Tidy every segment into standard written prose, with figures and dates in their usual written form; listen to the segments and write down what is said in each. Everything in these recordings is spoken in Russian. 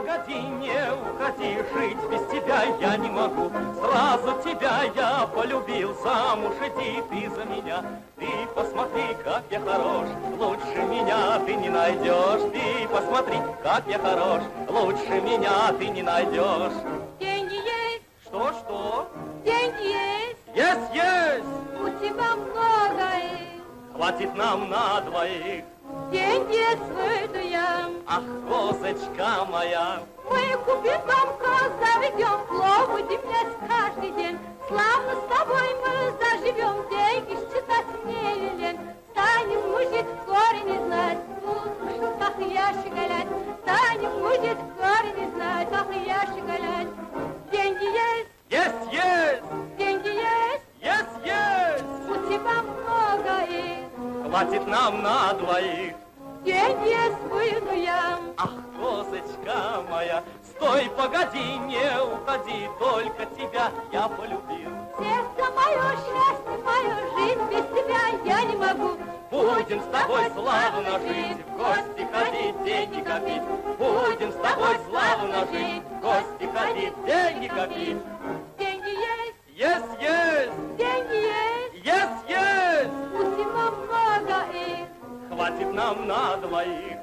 погоди, не уходи, жить без тебя я не могу. Сразу тебя я полюбил, замуж иди ты за меня. Ты посмотри, как я хорош, лучше меня ты не найдешь. Ты посмотри, как я хорош, лучше меня ты не найдешь. Деньги есть? Что? Деньги есть? Есть! У тебя много их. Хватит нам на двоих. Деньги свыдуем. Ах, козочка моя. Мы купим дом, коз заведем, плов будем есть каждый день. Славно с тобой мы заживем, деньги считать не лень. Станем мужик горе не знать, слушай, как я щеголять. Станем мужик горе не знать, как я щеголять. Деньги есть? Есть! Деньги есть? Есть! У тебя много их. Хватит нам на двоих. Деньги свыдуем. Ах, козочка моя, стой, погоди, не уходи, только тебя я полюбил. Сердце мое, счастье мое, жить без тебя я не могу. Будем с тобой славно жить, в гости ходить, деньги копить. Будем с тобой славно жить, в гости ходить, деньги копить. Деньги есть? Есть! Деньги есть? Есть! У тебя много их. Хватит нам на двоих.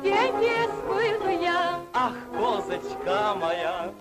Деньги свыдуем. Ах, козочка моя.